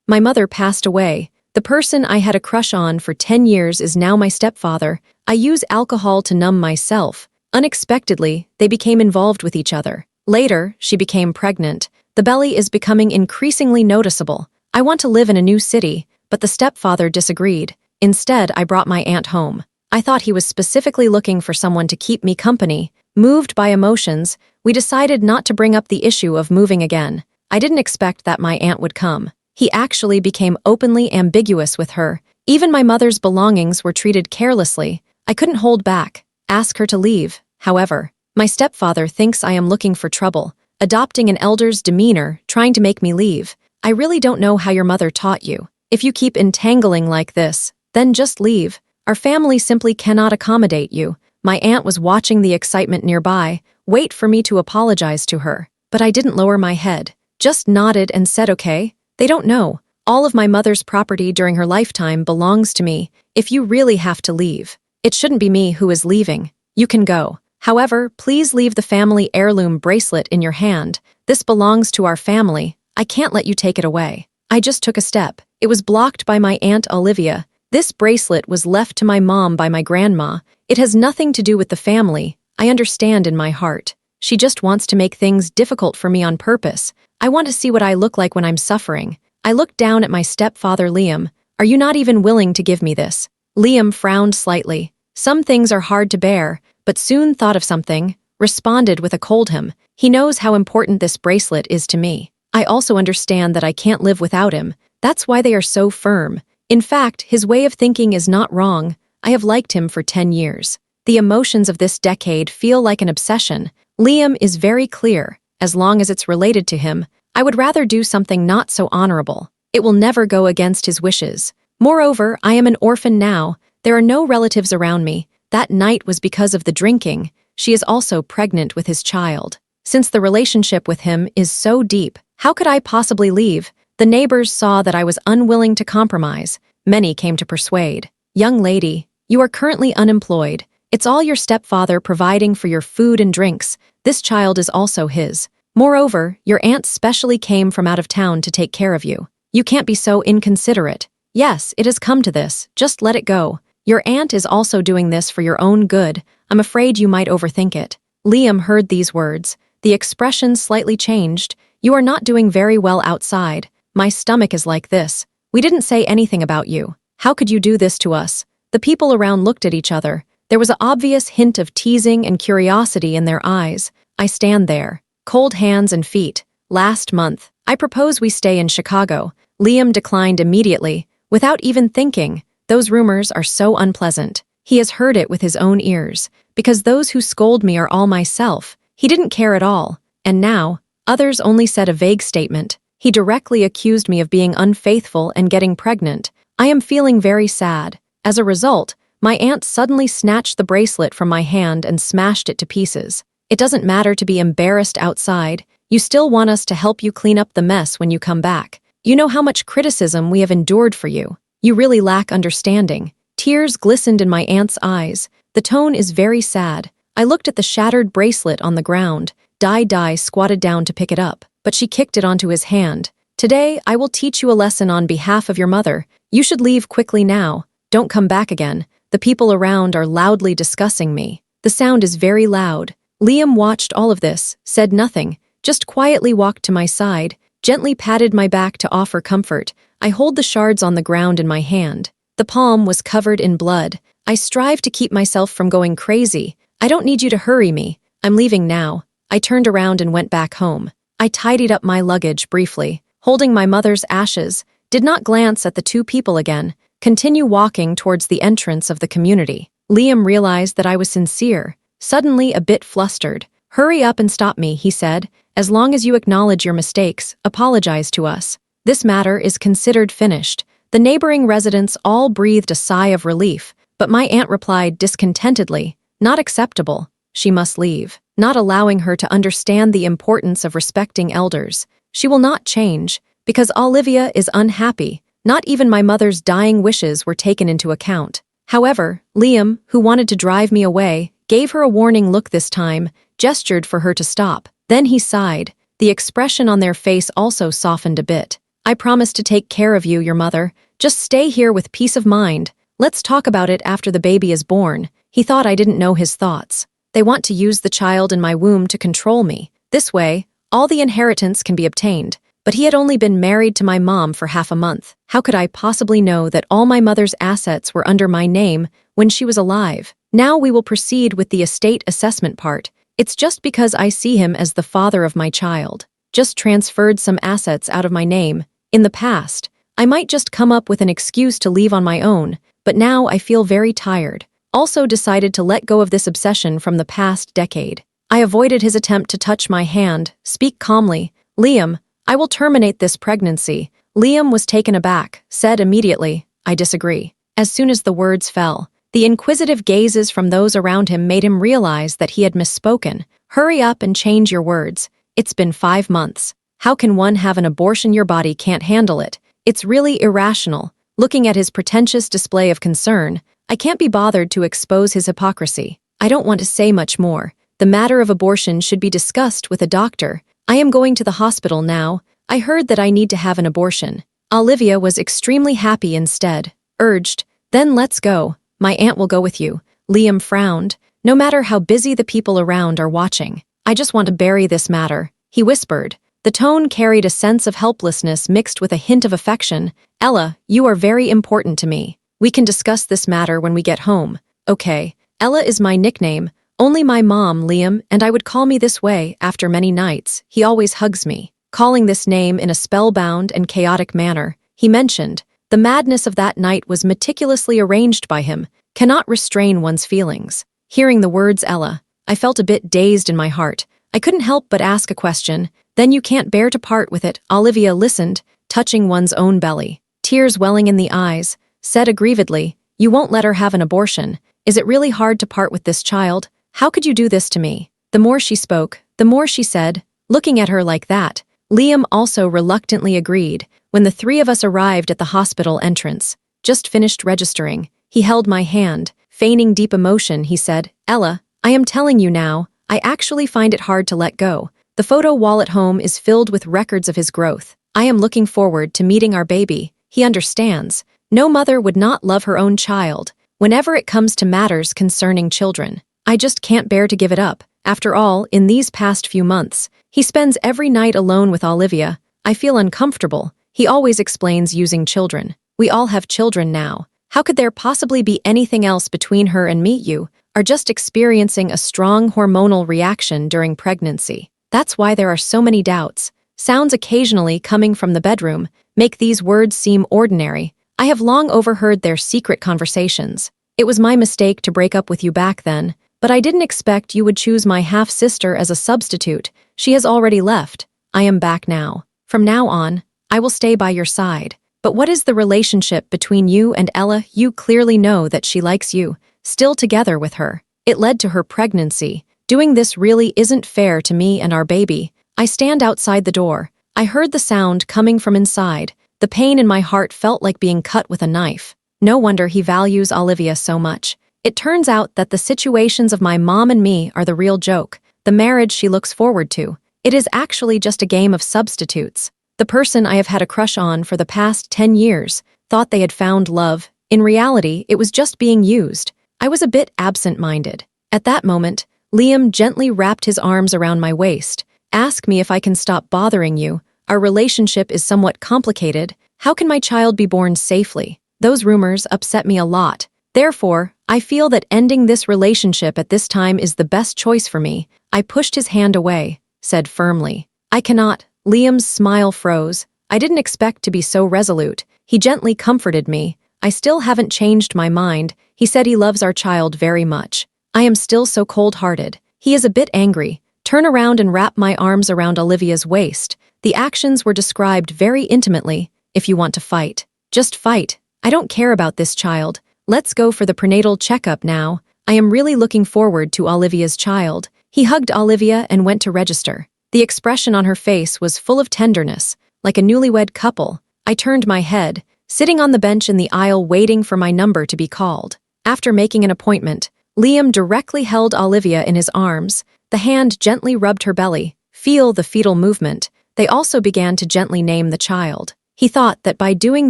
My mother passed away. The person I had a crush on for 10 years is now my stepfather. I use alcohol to numb myself. Unexpectedly, they became involved with each other. Later, she became pregnant. The belly is becoming increasingly noticeable. I want to live in a new city, but the stepfather disagreed. Instead, I brought my aunt home. I thought he was specifically looking for someone to keep me company. Moved by emotions, we decided not to bring up the issue of moving again. I didn't expect that my aunt would come. He actually became openly ambiguous with her. Even my mother's belongings were treated carelessly. I couldn't hold back, ask her to leave. However, my stepfather thinks I am looking for trouble, adopting an elder's demeanor, trying to make me leave. I really don't know how your mother taught you. If you keep entangling like this, then just leave. Our family simply cannot accommodate you. My aunt was watching the excitement nearby, wait for me to apologize to her. But I didn't lower my head, just nodded and said okay. They don't know. All of my mother's property during her lifetime belongs to me. If you really have to leave, it shouldn't be me who is leaving. You can go. However, please leave the family heirloom bracelet in your hand. This belongs to our family. I can't let you take it away. I just took a step. It was blocked by my Aunt Olivia. This bracelet was left to my mom by my grandma. It has nothing to do with the family. I understand in my heart. She just wants to make things difficult for me on purpose. I want to see what I look like when I'm suffering. I looked down at my stepfather Liam. Are you not even willing to give me this? Liam frowned slightly. Some things are hard to bear, but soon thought of something, responded with a cold him. He knows how important this bracelet is to me. I also understand that I can't live without him. That's why they are so firm. In fact, his way of thinking is not wrong. I have liked him for 10 years. The emotions of this decade feel like an obsession. Liam is very clear. As long as it's related to him, I would rather do something not so honorable. It will never go against his wishes. Moreover, I am an orphan now. There are no relatives around me. That night was because of the drinking. She is also pregnant with his child. Since the relationship with him is so deep, how could I possibly leave? The neighbors saw that I was unwilling to compromise. Many came to persuade. Young lady, you are currently unemployed. It's all your stepfather providing for your food and drinks. This child is also his. Moreover, your aunt specially came from out of town to take care of you. You can't be so inconsiderate. Yes, it has come to this. Just let it go. Your aunt is also doing this for your own good. I'm afraid you might overthink it. Liam heard these words. The expression slightly changed. You are not doing very well outside. My stomach is like this. We didn't say anything about you. How could you do this to us? The people around looked at each other. There was an obvious hint of teasing and curiosity in their eyes. I stand there, cold hands and feet. Last month, I propose we stay in Chicago. Liam declined immediately, without even thinking. Those rumors are so unpleasant. He has heard it with his own ears, because those who scold me are all myself. He didn't care at all. And now, others only said a vague statement. He directly accused me of being unfaithful and getting pregnant. I am feeling very sad. As a result, my aunt suddenly snatched the bracelet from my hand and smashed it to pieces. It doesn't matter to be embarrassed outside. You still want us to help you clean up the mess when you come back. You know how much criticism we have endured for you. You really lack understanding. Tears glistened in my aunt's eyes. The tone is very sad. I looked at the shattered bracelet on the ground. Di squatted down to pick it up, but she kicked it onto his hand. Today, I will teach you a lesson on behalf of your mother. You should leave quickly now. Don't come back again. The people around are loudly discussing me. The sound is very loud. Liam watched all of this, said nothing, just quietly walked to my side, gently patted my back to offer comfort. I hold the shards on the ground in my hand. The palm was covered in blood. I strive to keep myself from going crazy. I don't need you to hurry me. I'm leaving now. I turned around and went back home. I tidied up my luggage briefly, holding my mother's ashes, did not glance at the two people again, continue walking towards the entrance of the community. Liam realized that I was sincere, suddenly a bit flustered. Hurry up and stop me, he said. As long as you acknowledge your mistakes, apologize to us. This matter is considered finished. The neighboring residents all breathed a sigh of relief, but my aunt replied discontentedly, not acceptable. She must leave, not allowing her to understand the importance of respecting elders. She will not change, because Olivia is unhappy. Not even my mother's dying wishes were taken into account. However, Liam, who wanted to drive me away, gave her a warning look this time, gestured for her to stop. Then he sighed. The expression on their face also softened a bit. I promise to take care of you, your mother. Just stay here with peace of mind. Let's talk about it after the baby is born. He thought I didn't know his thoughts. They want to use the child in my womb to control me. This way, all the inheritance can be obtained. But he had only been married to my mom for half a month. How could I possibly know that all my mother's assets were under my name when she was alive? Now we will proceed with the estate assessment part. It's just because I see him as the father of my child. Just transferred some assets out of my name. In the past, I might just come up with an excuse to leave on my own, but now I feel very tired. Also decided to let go of this obsession from the past decade. I avoided his attempt to touch my hand, speak calmly. Liam, I will terminate this pregnancy. Liam was taken aback, said immediately, I disagree. As soon as the words fell, the inquisitive gazes from those around him made him realize that he had misspoken. Hurry up and change your words. It's been 5 months. How can one have an abortion? Your body can't handle it. It's really irrational. Looking at his pretentious display of concern, I can't be bothered to expose his hypocrisy. I don't want to say much more. The matter of abortion should be discussed with a doctor. I am going to the hospital now. I heard that I need to have an abortion. Olivia was extremely happy instead, urged, then let's go. My aunt will go with you. Liam frowned. No matter how busy the people around are watching, I just want to bury this matter, he whispered. The tone carried a sense of helplessness mixed with a hint of affection. Ella, you are very important to me. We can discuss this matter when we get home. Okay, Ella is my nickname. Only my mom, Liam, and I would call me this way after many nights. He always hugs me. Calling this name in a spellbound and chaotic manner, he mentioned, the madness of that night was meticulously arranged by him, cannot restrain one's feelings. Hearing the words Ella, I felt a bit dazed in my heart. I couldn't help but ask a question. Then you can't bear to part with it. Olivia listened, touching one's own belly. Tears welling in the eyes, said aggrievedly, you won't let her have an abortion. Is it really hard to part with this child? How could you do this to me? The more she spoke, the more she said, looking at her like that. Liam also reluctantly agreed. When the three of us arrived at the hospital entrance, just finished registering, he held my hand. Feigning deep emotion, he said, Ella, I am telling you now, I actually find it hard to let go. The photo wall at home is filled with records of his growth. I am looking forward to meeting our baby. He understands. No mother would not love her own child. Whenever it comes to matters concerning children, I just can't bear to give it up. After all, in these past few months, he spends every night alone with Olivia. I feel uncomfortable. He always explains using children. We all have children now. How could there possibly be anything else between her and me? You are just experiencing a strong hormonal reaction during pregnancy. That's why there are so many doubts. Sounds occasionally coming from the bedroom make these words seem ordinary. I have long overheard their secret conversations. It was my mistake to break up with you back then, but I didn't expect you would choose my half-sister as a substitute. She has already left. I am back now. From now on, I will stay by your side. But what is the relationship between you and Ella? You clearly know that she likes you, still together with her. It led to her pregnancy. Doing this really isn't fair to me and our baby. I stand outside the door. I heard the sound coming from inside. The pain in my heart felt like being cut with a knife. No wonder he values Olivia so much. It turns out that the situations of my mom and me are the real joke. The marriage she looks forward to. It is actually just a game of substitutes. The person I have had a crush on for the past 10 years thought they had found love. In reality, it was just being used. I was a bit absent-minded. At that moment, Liam gently wrapped his arms around my waist. Ask me if I can stop bothering you. Our relationship is somewhat complicated. How can my child be born safely? Those rumors upset me a lot. Therefore, I feel that ending this relationship at this time is the best choice for me. I pushed his hand away, said firmly, I cannot. Liam's smile froze. I didn't expect to be so resolute. He gently comforted me. I still haven't changed my mind. He said he loves our child very much. I am still so cold-hearted. He is a bit angry. Turn around and wrap my arms around Olivia's waist. The actions were described very intimately. If you want to fight, just fight. I don't care about this child. Let's go for the prenatal checkup now. I am really looking forward to Olivia's child. He hugged Olivia and went to register. The expression on her face was full of tenderness, like a newlywed couple. I turned my head, sitting on the bench in the aisle waiting for my number to be called. After making an appointment, Liam directly held Olivia in his arms. The hand gently rubbed her belly. Feel the fetal movement. They also began to gently name the child. He thought that by doing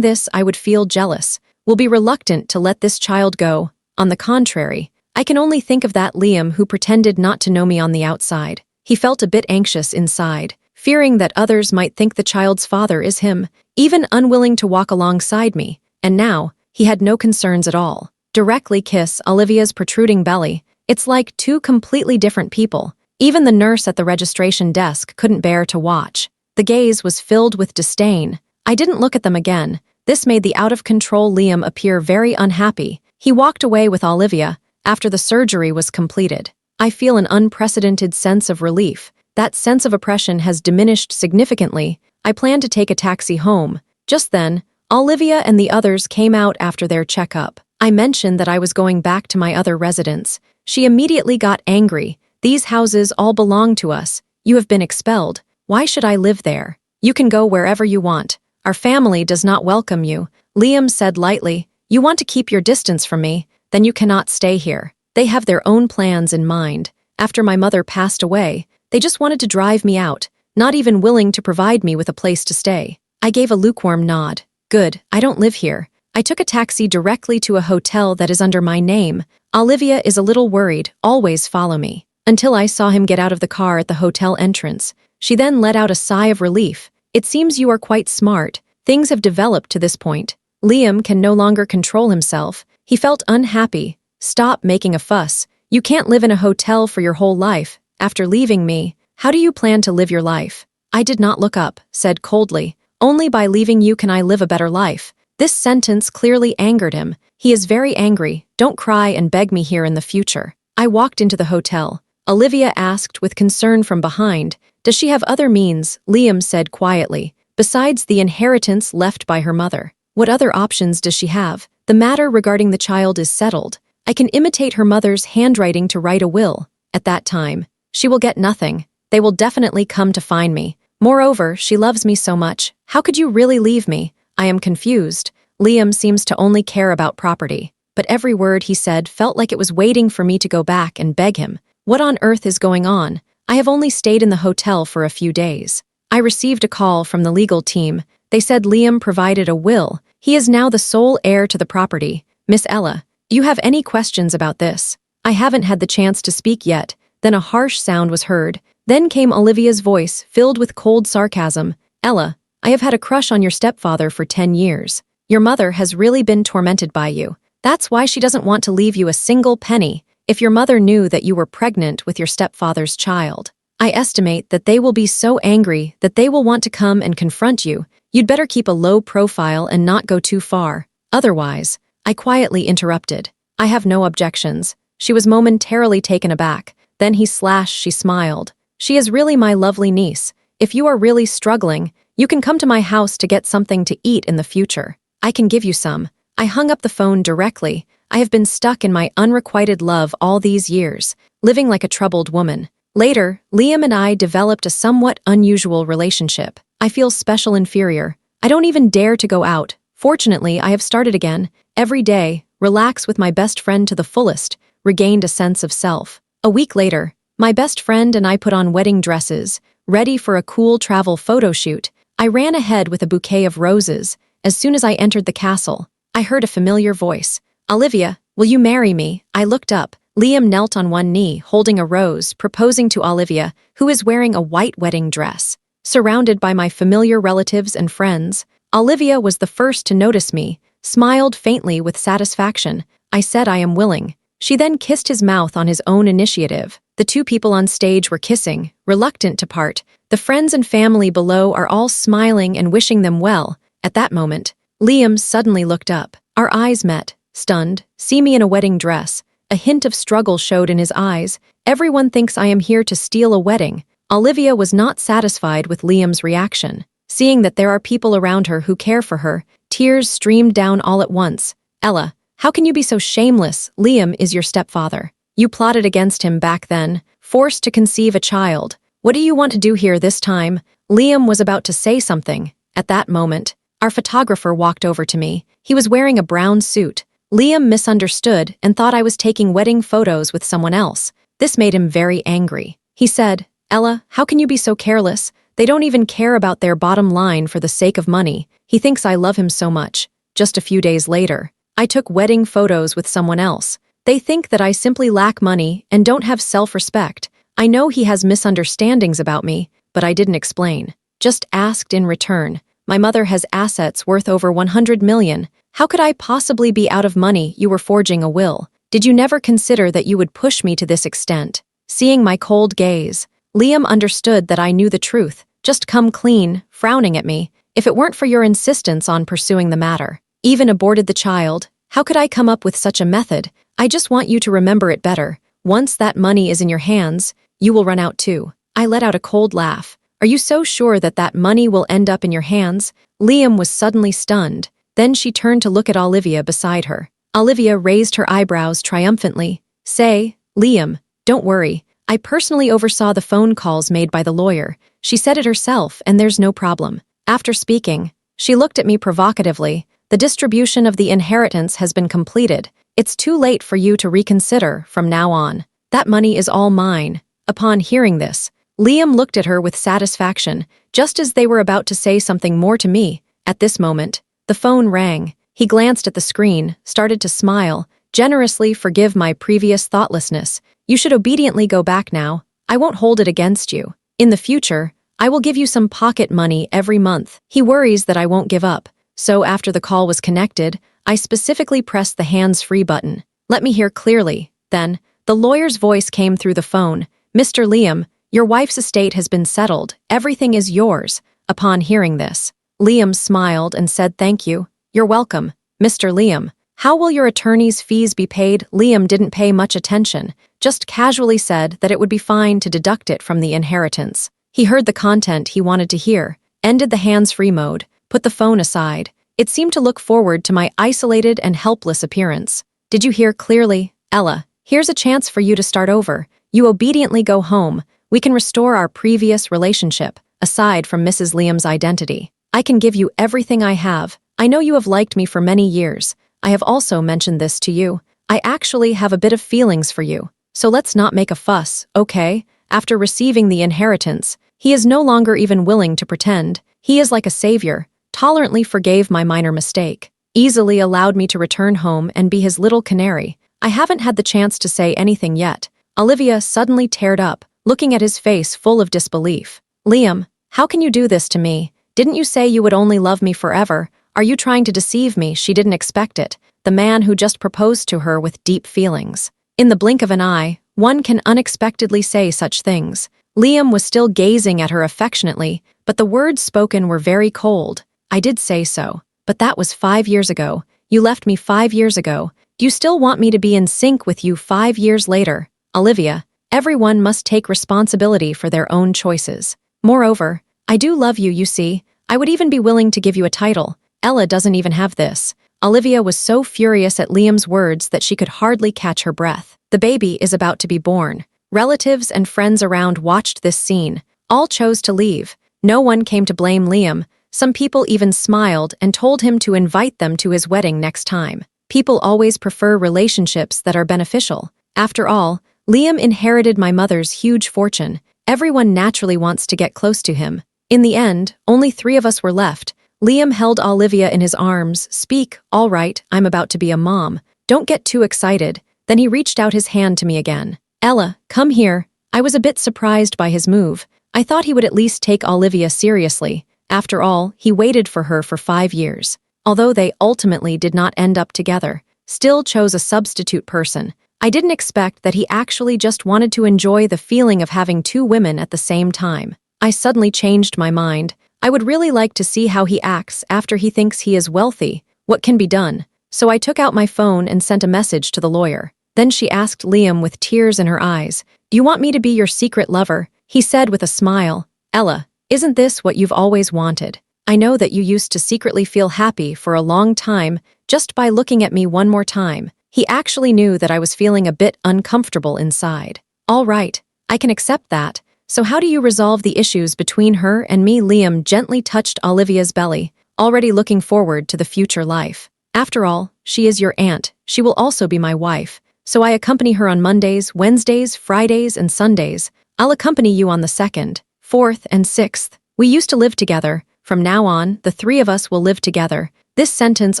this I would feel jealous, will be reluctant to let this child go. On the contrary, I can only think of that Liam who pretended not to know me on the outside. He felt a bit anxious inside, fearing that others might think the child's father is him, even unwilling to walk alongside me, and now, he had no concerns at all. Directly kiss Olivia's protruding belly. It's like two completely different people. Even the nurse at the registration desk couldn't bear to watch. The gaze was filled with disdain. I didn't look at them again. This made the out-of-control Liam appear very unhappy. He walked away with Olivia after the surgery was completed. I feel an unprecedented sense of relief. That sense of oppression has diminished significantly. I plan to take a taxi home. Just then, Olivia and the others came out after their checkup. I mentioned that I was going back to my other residence. She immediately got angry. These houses all belong to us. You have been expelled. Why should I live there? You can go wherever you want. Our family does not welcome you. Liam said lightly, you want to keep your distance from me, then you cannot stay here. They have their own plans in mind. After my mother passed away, they just wanted to drive me out, not even willing to provide me with a place to stay. I gave a lukewarm nod. Good, I don't live here. I took a taxi directly to a hotel that is under my name. Olivia is a little worried, always follow me. Until I saw him get out of the car at the hotel entrance. She then let out a sigh of relief. It seems you are quite smart. Things have developed to this point. Liam can no longer control himself. He felt unhappy. Stop making a fuss. You can't live in a hotel for your whole life. After leaving me, how do you plan to live your life? I did not look up, said coldly. Only by leaving you can I live a better life. This sentence clearly angered him. He is very angry. Don't cry and beg me here in the future. I walked into the hotel. Olivia asked with concern from behind. Does she have other means? Liam said quietly. Besides the inheritance left by her mother. What other options does she have? The matter regarding the child is settled. I can imitate her mother's handwriting to write a will. At that time, she will get nothing. They will definitely come to find me. Moreover, she loves me so much. How could you really leave me? I am confused. Liam seems to only care about property. But every word he said felt like it was waiting for me to go back and beg him. What on earth is going on? I have only stayed in the hotel for a few days. I received a call from the legal team. They said Liam provided a will. He is now the sole heir to the property. Miss Ella, do you have any questions about this? I haven't had the chance to speak yet. Then a harsh sound was heard. Then came Olivia's voice, filled with cold sarcasm. Ella, I have had a crush on your stepfather for 10 years. Your mother has really been tormented by you. That's why she doesn't want to leave you a single penny. If your mother knew that you were pregnant with your stepfather's child, I estimate that they will be so angry that they will want to come and confront you. You'd better keep a low profile and not go too far. Otherwise, I quietly interrupted. I have no objections. She was momentarily taken aback. Then she smiled. She is really my lovely niece. If you are really struggling, you can come to my house to get something to eat in the future. I can give you some. I hung up the phone directly. I have been stuck in my unrequited love all these years, living like a troubled woman. Later, Liam and I developed a somewhat unusual relationship. I feel special inferior. I don't even dare to go out. Fortunately, I have started again. Every day, relax with my best friend to the fullest, regained a sense of self. A week later, my best friend and I put on wedding dresses, ready for a cool travel photo shoot. I ran ahead with a bouquet of roses. As soon as I entered the castle, I heard a familiar voice. Olivia, will you marry me? I looked up. Liam knelt on one knee, holding a rose, proposing to Olivia, who is wearing a white wedding dress. Surrounded by my familiar relatives and friends, Olivia was the first to notice me, smiled faintly with satisfaction. I said I am willing. She then kissed his mouth on his own initiative. The two people on stage were kissing, reluctant to part. The friends and family below are all smiling and wishing them well. At that moment, Liam suddenly looked up. Our eyes met. Stunned, see me in a wedding dress. A hint of struggle showed in his eyes. Everyone thinks I am here to steal a wedding. Olivia was not satisfied with Liam's reaction. Seeing that there are people around her who care for her, tears streamed down all at once. Ella, how can you be so shameless? Liam is your stepfather. You plotted against him back then, forced to conceive a child. What do you want to do here this time? Liam was about to say something. At that moment, our photographer walked over to me. He was wearing a brown suit. Liam misunderstood and thought I was taking wedding photos with someone else. This made him very angry. He said, Ella, how can you be so careless? They don't even care about their bottom line for the sake of money. He thinks I love him so much. Just a few days later, I took wedding photos with someone else. They think that I simply lack money and don't have self-respect. I know he has misunderstandings about me, but I didn't explain. Just asked in return. My mother has assets worth over 100 million. How could I possibly be out of money? You were forging a will. Did you never consider that you would push me to this extent? Seeing my cold gaze, Liam understood that I knew the truth. Just come clean, frowning at me. If it weren't for your insistence on pursuing the matter, even aborted the child, how could I come up with such a method? I just want you to remember it better. Once that money is in your hands, you will run out too. I let out a cold laugh. Are you so sure that that money will end up in your hands? Liam was suddenly stunned. Then she turned to look at Olivia beside her. Olivia raised her eyebrows triumphantly. Say, Liam, don't worry. I personally oversaw the phone calls made by the lawyer. She said it herself, and there's no problem. After speaking, she looked at me provocatively. The distribution of the inheritance has been completed. It's too late for you to reconsider from now on. That money is all mine. Upon hearing this, Liam looked at her with satisfaction, just as they were about to say something more to me. At this moment, the phone rang. He glanced at the screen, started to smile. Generously forgive my previous thoughtlessness. You should obediently go back now. I won't hold it against you. In the future, I will give you some pocket money every month. He worries that I won't give up. So after the call was connected, I specifically pressed the hands-free button. Let me hear clearly. Then, the lawyer's voice came through the phone. Mr. Liam, your wife's estate has been settled. Everything is yours. Upon hearing this, Liam smiled and said thank you. You're welcome, Mr. Liam. How will your attorney's fees be paid? Liam didn't pay much attention, just casually said that it would be fine to deduct it from the inheritance. He heard the content he wanted to hear, ended the hands-free mode, put the phone aside. It seemed to look forward to my isolated and helpless appearance. Did you hear clearly? Ella, here's a chance for you to start over. You obediently go home. We can restore our previous relationship, aside from Mrs. Liam's identity. I can give you everything I have. I know you have liked me for many years. I have also mentioned this to you. I actually have a bit of feelings for you. So let's not make a fuss, okay? After receiving the inheritance, he is no longer even willing to pretend. He is like a savior, tolerantly forgave my minor mistake, easily allowed me to return home and be his little canary. I haven't had the chance to say anything yet. Olivia suddenly teared up, looking at his face full of disbelief. Liam, how can you do this to me? Didn't you say you would only love me forever? Are you trying to deceive me? She didn't expect it. The man who just proposed to her with deep feelings. In the blink of an eye, one can unexpectedly say such things. Liam was still gazing at her affectionately, but the words spoken were very cold. I did say so, but that was 5 years ago. You left me 5 years ago. Do you still want me to be in sync with you 5 years later? Olivia, everyone must take responsibility for their own choices. Moreover, I do love you, you see. I would even be willing to give you a title. Ella doesn't even have this. Olivia was so furious at Liam's words that she could hardly catch her breath. The baby is about to be born. Relatives and friends around watched this scene. All chose to leave. No one came to blame Liam. Some people even smiled and told him to invite them to his wedding next time. People always prefer relationships that are beneficial. After all, Liam inherited my mother's huge fortune. Everyone naturally wants to get close to him. In the end, only 3 of us were left. Liam held Olivia in his arms. Speak, all right, I'm about to be a mom. Don't get too excited. Then he reached out his hand to me again. Ella, come here. I was a bit surprised by his move. I thought he would at least take Olivia seriously. After all, he waited for her for 5 years. Although they ultimately did not end up together, still chose a substitute person. I didn't expect that he actually just wanted to enjoy the feeling of having 2 women at the same time. I suddenly changed my mind. I would really like to see how he acts after he thinks he is wealthy. What can be done? So I took out my phone and sent a message to the lawyer. Then she asked Liam with tears in her eyes, "Do you want me to be your secret lover?" He said with a smile, "Ella, isn't this what you've always wanted? I know that you used to secretly feel happy for a long time just by looking at me one more time." He actually knew that I was feeling a bit uncomfortable inside. All right, I can accept that. So how do you resolve the issues between her and me? Liam gently touched Olivia's belly, already looking forward to the future life. After all, she is your aunt. She will also be my wife. So I accompany her on Mondays, Wednesdays, Fridays, and Sundays. I'll accompany you on the 2nd, 4th, and 6th. We used to live together. From now on, the three of us will live together. This sentence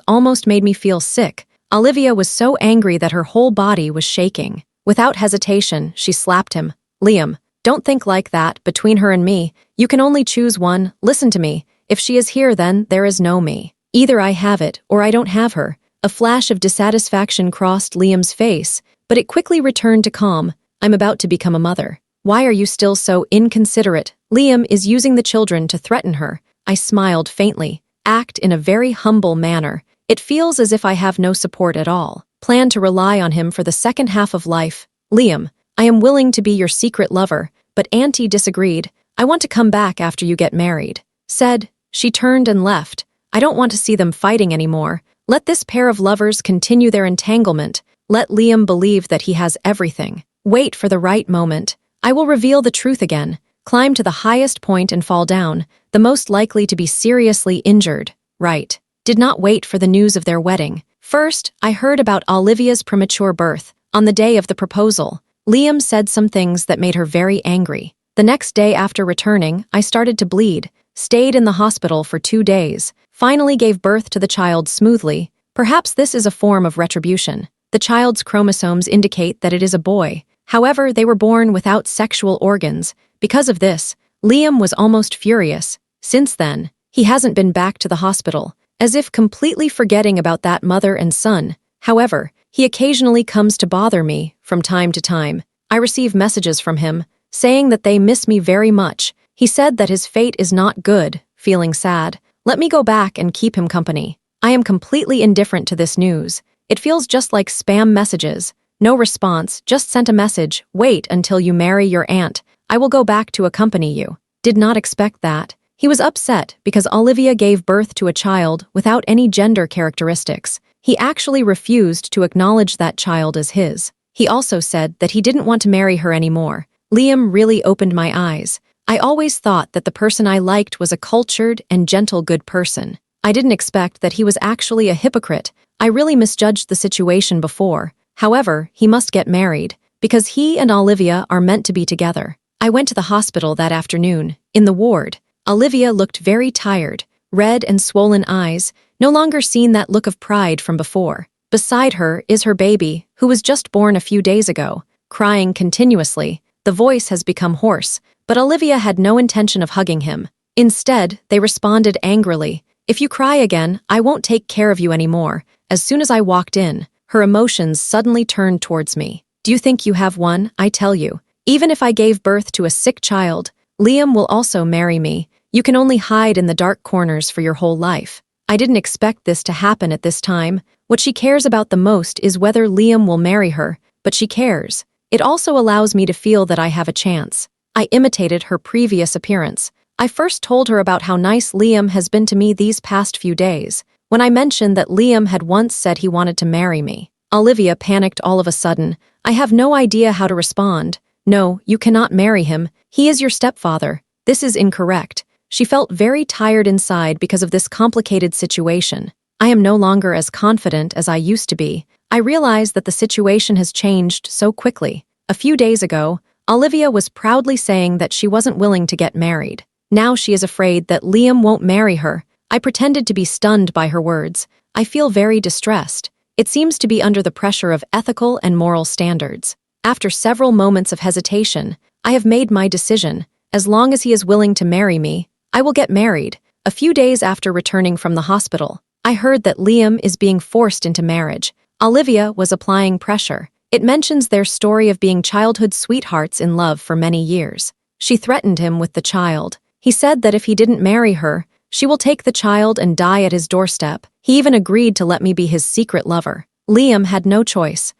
almost made me feel sick. Olivia was so angry that her whole body was shaking. Without hesitation, she slapped him. Liam, don't think like that. Between her and me, you can only choose one. Listen to me. If she is here, then there is no me. Either I have it, or I don't have her. A flash of dissatisfaction crossed Liam's face, but it quickly returned to calm. I'm about to become a mother. Why are you still so inconsiderate? Liam is using the children to threaten her. I smiled faintly. Act in a very humble manner. It feels as if I have no support at all. Plan to rely on him for the second half of life. Liam, I am willing to be your secret lover, but Auntie disagreed. I want to come back after you get married. Said. She turned and left. I don't want to see them fighting anymore. Let this pair of lovers continue their entanglement. Let Liam believe that he has everything. Wait for the right moment. I will reveal the truth again. Climb to the highest point and fall down, the most likely to be seriously injured. Right. Did not wait for the news of their wedding. First, I heard about Olivia's premature birth. On the day of the proposal, Liam said some things that made her very angry. The next day after returning, I started to bleed, stayed in the hospital for 2 days, finally gave birth to the child smoothly. Perhaps this is a form of retribution. The child's chromosomes indicate that it is a boy. However, they were born without sexual organs. Because of this, Liam was almost furious. Since then, he hasn't been back to the hospital, as if completely forgetting about that mother and son. However, he occasionally comes to bother me from time to time. I receive messages from him, saying that they miss me very much. He said that his fate is not good, feeling sad. Let me go back and keep him company. I am completely indifferent to this news. It feels just like spam messages. No response, just sent a message. Wait until you marry your aunt. I will go back to accompany you. Did not expect that. He was upset because Olivia gave birth to a child without any gender characteristics. He actually refused to acknowledge that child as his. He also said that he didn't want to marry her anymore. Liam really opened my eyes. I always thought that the person I liked was a cultured and gentle good person. I didn't expect that he was actually a hypocrite. I really misjudged the situation before. However, he must get married, because he and Olivia are meant to be together. I went to the hospital that afternoon. In the ward, Olivia looked very tired, red and swollen eyes, no longer seen that look of pride from before. Beside her is her baby, who was just born a few days ago, crying continuously. The voice has become hoarse, but Olivia had no intention of hugging him. Instead, they responded angrily. If you cry again, I won't take care of you anymore. As soon as I walked in, her emotions suddenly turned towards me. Do you think you have one? I tell you. Even if I gave birth to a sick child, Liam will also marry me. You can only hide in the dark corners for your whole life. I didn't expect this to happen at this time. What she cares about the most is whether Liam will marry her, but she cares. It also allows me to feel that I have a chance. I imitated her previous appearance. I first told her about how nice Liam has been to me these past few days. When I mentioned that Liam had once said he wanted to marry me, Olivia panicked all of a sudden. I have no idea how to respond. No, you cannot marry him. He is your stepfather. This is incorrect. She felt very tired inside because of this complicated situation. I am no longer as confident as I used to be. I realize that the situation has changed so quickly. A few days ago, Olivia was proudly saying that she wasn't willing to get married. Now she is afraid that Liam won't marry her. I pretended to be stunned by her words. I feel very distressed. It seems to be under the pressure of ethical and moral standards. After several moments of hesitation, I have made my decision. As long as he is willing to marry me, I will get married. A few days after returning from the hospital, I heard that Liam is being forced into marriage. Olivia was applying pressure. It mentions their story of being childhood sweethearts in love for many years. She threatened him with the child. He said that if he didn't marry her, she will take the child and die at his doorstep. He even agreed to let me be his secret lover. Liam had no choice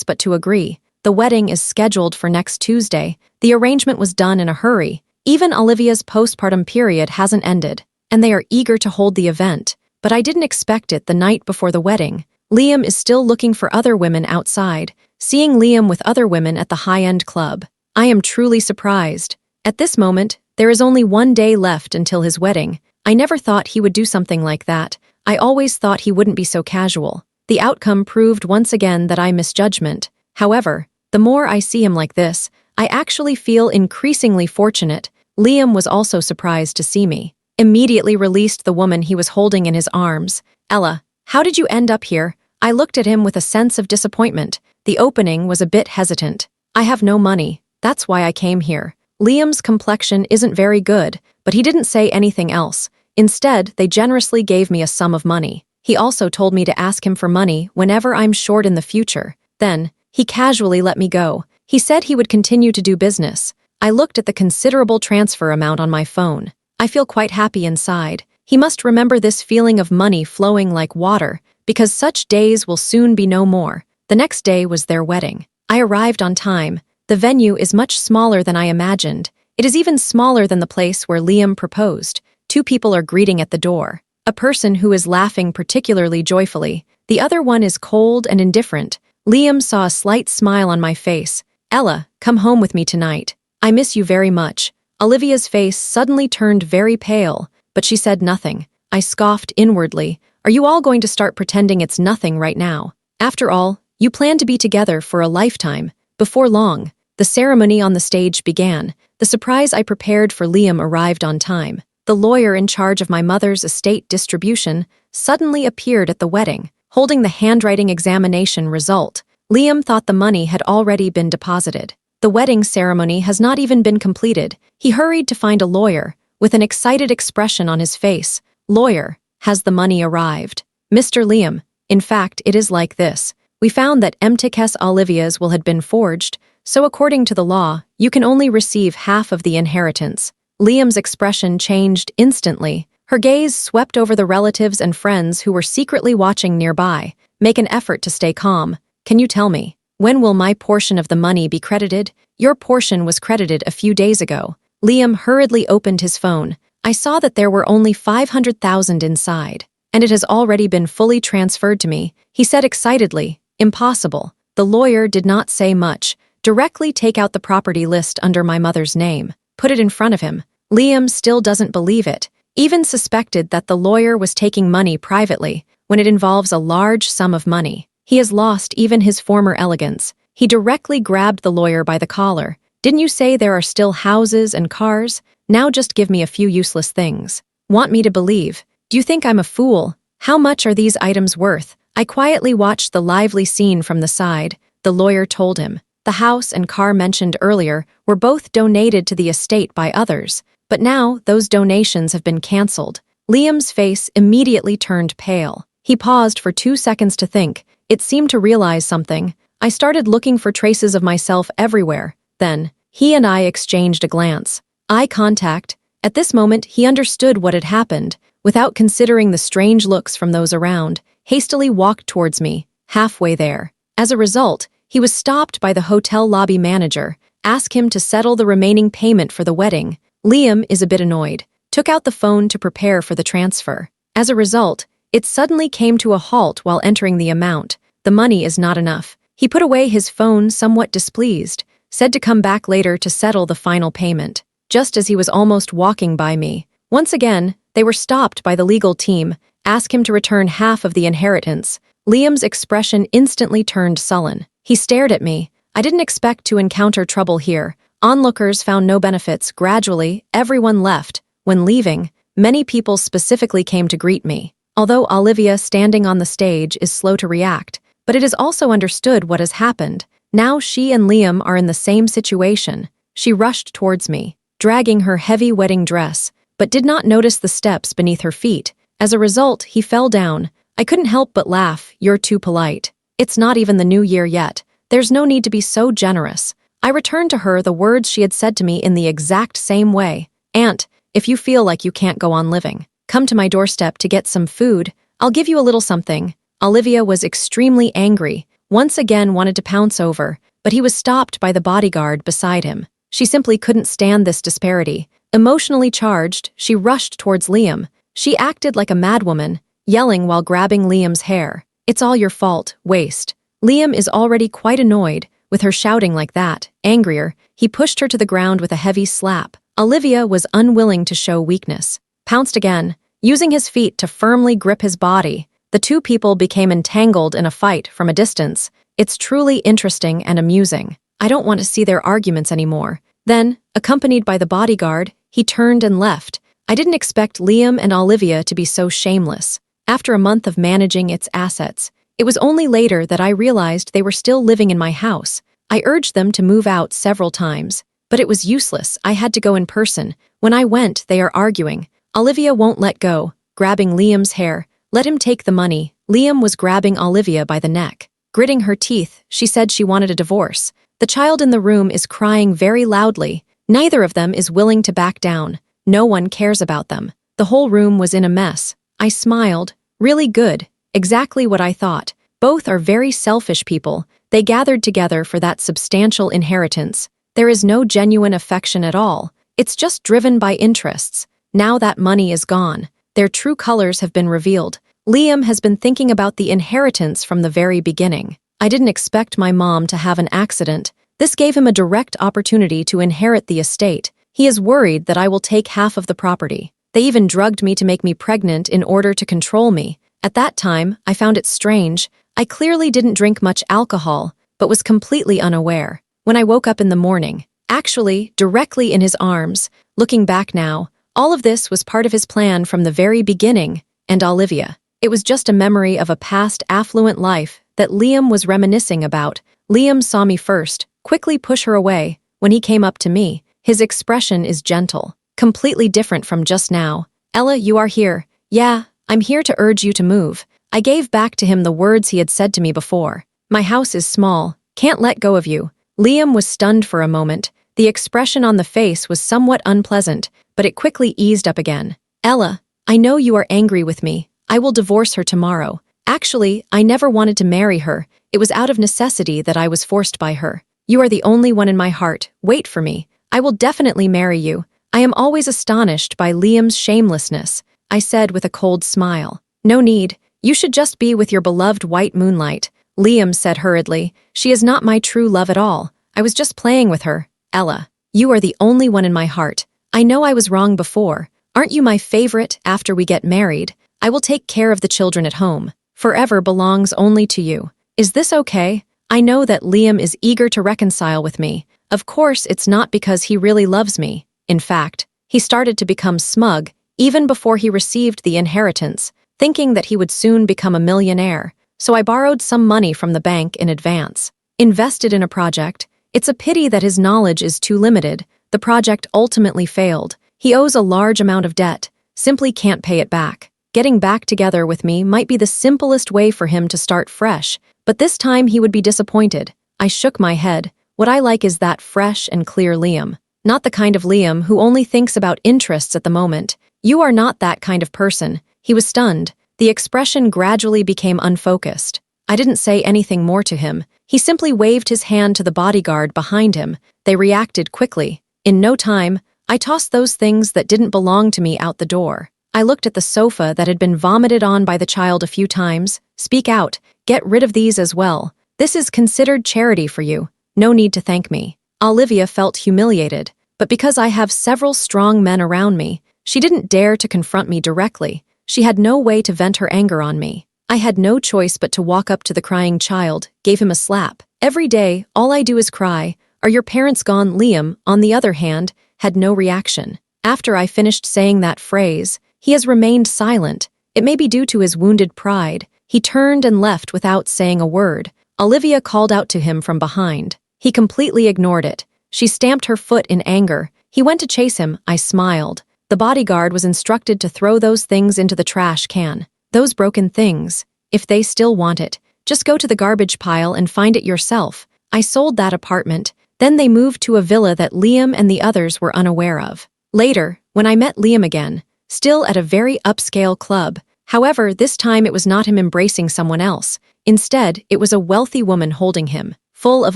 but to agree. The wedding is scheduled for next Tuesday. The arrangement was done in a hurry. Even Olivia's postpartum period hasn't ended, and they are eager to hold the event. But I didn't expect it the night before the wedding. Liam is still looking for other women outside, seeing Liam with other women at the high-end club. I am truly surprised. At this moment, there is only 1 day left until his wedding. I never thought he would do something like that. I always thought he wouldn't be so casual. The outcome proved once again that I misjudgment. However, the more I see him like this, I actually feel increasingly fortunate. Liam was also surprised to see me. immediately released the woman he was holding in his arms. "Ella, how did you end up here?" I looked at him with a sense of disappointment. The opening was a bit hesitant. "I have no money. That's why I came here." Liam's complexion isn't very good, but he didn't say anything else. Instead, they generously gave me a sum of money. He also told me to ask him for money whenever I'm short in the future. Then, he casually let me go. He said he would continue to do business. I looked at the considerable transfer amount on my phone. I feel quite happy inside. He must remember this feeling of money flowing like water, because such days will soon be no more. The next day was their wedding. I arrived on time. The venue is much smaller than I imagined. It is even smaller than the place where Liam proposed. Two people are greeting at the door. A person who is laughing particularly joyfully. The other one is cold and indifferent. Liam saw a slight smile on my face. "Ella, come home with me tonight. I miss you very much." Olivia's face suddenly turned very pale, but she said nothing. I scoffed inwardly. "Are you all going to start pretending it's nothing right now? After all, you plan to be together for a lifetime." Before long, the ceremony on the stage began. The surprise I prepared for Liam arrived on time. The lawyer in charge of my mother's estate distribution suddenly appeared at the wedding, holding the handwriting examination result. Liam thought the money had already been deposited. The wedding ceremony has not even been completed. He hurried to find a lawyer, with an excited expression on his face. "Lawyer, has the money arrived?" "Mr. Liam, in fact, it is like this. We found that Mtkes Olivia's will had been forged, so according to the law, you can only receive half of the inheritance." Liam's expression changed instantly. Her gaze swept over the relatives and friends who were secretly watching nearby. "Make an effort to stay calm. Can you tell me, when will my portion of the money be credited?" "Your portion was credited a few days ago." Liam hurriedly opened his phone. I saw that there were only 500,000 inside, and it has already been fully transferred to me. He said excitedly, "Impossible." The lawyer did not say much. "Directly take out the property list under my mother's name. Put it in front of him." Liam still doesn't believe it, even suspected that the lawyer was taking money privately when it involves a large sum of money. He has lost even his former elegance. He directly grabbed the lawyer by the collar. "Didn't you say there are still houses and cars? Now just give me a few useless things. Want me to believe? Do you think I'm a fool? How much are these items worth?" I quietly watched the lively scene from the side. The lawyer told him. The house and car mentioned earlier were both donated to the estate by others, but now those donations have been cancelled. Liam's face immediately turned pale. He paused for 2 seconds to think. It seemed to realize something. I started looking for traces of myself everywhere. Then, he and I exchanged a glance. Eye contact. At this moment, he understood what had happened. Without considering the strange looks from those around, hastily walked towards me, halfway there. As a result, he was stopped by the hotel lobby manager, asked him to settle the remaining payment for the wedding. Liam is a bit annoyed, took out the phone to prepare for the transfer. As a result, it suddenly came to a halt while entering the amount. The money is not enough. He put away his phone somewhat displeased, said to come back later to settle the final payment. Just as he was almost walking by me, once again, they were stopped by the legal team, asked him to return half of the inheritance. Liam's expression instantly turned sullen. He stared at me. I didn't expect to encounter trouble here. Onlookers found no benefits. Gradually, everyone left. When leaving, many people specifically came to greet me. Although Olivia standing on the stage is slow to react, but it is also understood what has happened. Now she and Liam are in the same situation. She rushed towards me, dragging her heavy wedding dress, but did not notice the steps beneath her feet. As a result, he fell down. I couldn't help but laugh. "You're too polite. It's not even the new year yet. There's no need to be so generous." I returned to her the words she had said to me in the exact same way. "Aunt, if you feel like you can't go on living, come to my doorstep to get some food. I'll give you a little something." Olivia was extremely angry, once again wanted to pounce over, but he was stopped by the bodyguard beside him. She simply couldn't stand this disparity. Emotionally charged, she rushed towards Liam. She acted like a madwoman, yelling while grabbing Liam's hair. "It's all your fault, waste." Liam is already quite annoyed with her shouting like that. Angrier, he pushed her to the ground with a heavy slap. Olivia was unwilling to show weakness. Pounced again, using his feet to firmly grip his body. The two people became entangled in a fight from a distance. It's truly interesting and amusing. I don't want to see their arguments anymore. Then, accompanied by the bodyguard, he turned and left. I didn't expect Liam and Olivia to be so shameless. After a month of managing its assets, it was only later that I realized they were still living in my house. I urged them to move out several times, but it was useless. I had to go in person. When I went, they are arguing. Olivia won't let go, grabbing Liam's hair. Let him take the money. Liam was grabbing Olivia by the neck. Gritting her teeth, she said she wanted a divorce. The child in the room is crying very loudly. Neither of them is willing to back down. No one cares about them. The whole room was in a mess. I smiled. Really good. Exactly what I thought. Both are very selfish people. They gathered together for that substantial inheritance. There is no genuine affection at all. It's just driven by interests. Now that money is gone, their true colors have been revealed. Liam has been thinking about the inheritance from the very beginning. I didn't expect my mom to have an accident. This gave him a direct opportunity to inherit the estate. He is worried that I will take half of the property. They even drugged me to make me pregnant in order to control me. At that time, I found it strange. I clearly didn't drink much alcohol, but was completely unaware. When I woke up in the morning, actually, directly in his arms, looking back now, all of this was part of his plan from the very beginning, and Olivia. It was just a memory of a past affluent life that Liam was reminiscing about. Liam saw me first, quickly push her away. When he came up to me, his expression is gentle, completely different from just now. Ella, you are here. Yeah, I'm here to urge you to move. I gave back to him the words he had said to me before. My house is small, can't let go of you. Liam was stunned for a moment. The expression on the face was somewhat unpleasant, but it quickly eased up again. Ella, I know you are angry with me. I will divorce her tomorrow. Actually, I never wanted to marry her. It was out of necessity that I was forced by her. You are the only one in my heart. Wait for me. I will definitely marry you. I am always astonished by Liam's shamelessness, I said with a cold smile. No need. You should just be with your beloved white moonlight. Liam said hurriedly. She is not my true love at all. I was just playing with her. Ella, you are the only one in my heart. I know I was wrong before. Aren't you my favorite after we get married? I will take care of the children at home. Forever belongs only to you. Is this okay? I know that Liam is eager to reconcile with me. Of course, it's not because he really loves me. In fact, he started to become smug even before he received the inheritance, thinking that he would soon become a millionaire. So I borrowed some money from the bank in advance. Invested in a project. It's a pity that his knowledge is too limited. The project ultimately failed. He owes a large amount of debt. Simply can't pay it back. Getting back together with me might be the simplest way for him to start fresh, but this time he would be disappointed. I shook my head. What I like is that fresh and clear Liam. Not the kind of Liam who only thinks about interests at the moment. You are not that kind of person. He was stunned. The expression gradually became unfocused. I didn't say anything more to him. He simply waved his hand to the bodyguard behind him. They reacted quickly. In no time, I tossed those things that didn't belong to me out the door. I looked at the sofa that had been vomited on by the child a few times. Speak out. Get rid of these as well. This is considered charity for you. No need to thank me. Olivia felt humiliated, but because I have several strong men around me, she didn't dare to confront me directly. She had no way to vent her anger on me. I had no choice but to walk up to the crying child, gave him a slap. Every day, all I do is cry. Are your parents gone? Liam, on the other hand, had no reaction. After I finished saying that phrase, he has remained silent. It may be due to his wounded pride. He turned and left without saying a word. Olivia called out to him from behind. He completely ignored it. She stamped her foot in anger. He went to chase him. I smiled. The bodyguard was instructed to throw those things into the trash can. Those broken things. If they still want it, just go to the garbage pile and find it yourself. I sold that apartment. Then they moved to a villa that Liam and the others were unaware of. Later, when I met Liam again, still at a very upscale club. However, this time it was not him embracing someone else. Instead, it was a wealthy woman holding him, full of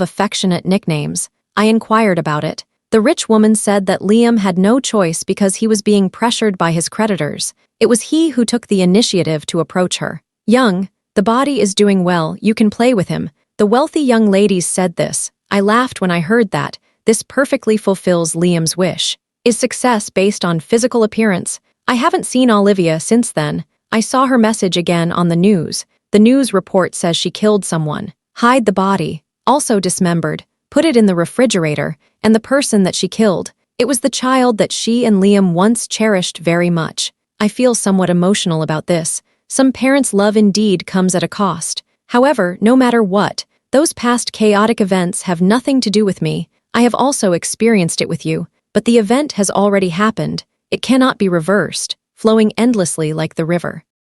affectionate nicknames. I inquired about it. The rich woman said that Liam had no choice because he was being pressured by his creditors. It was he who took the initiative to approach her. Young, the body is doing well, you can play with him. The wealthy young ladies said this. I laughed when I heard that. This perfectly fulfills Liam's wish. Is success based on physical appearance? I haven't seen Olivia since then. I saw her message again on the news. The news report says she killed someone. Hide the body, also dismembered, put it in the refrigerator, and the person that she killed, It was the child that she and Liam once cherished very much. I feel somewhat emotional about this. Some parents' love indeed comes at a cost. However, no matter what, those past chaotic events have nothing to do with me. I have also experienced it with you, but the event has already happened. It cannot be reversed, flowing endlessly like the river.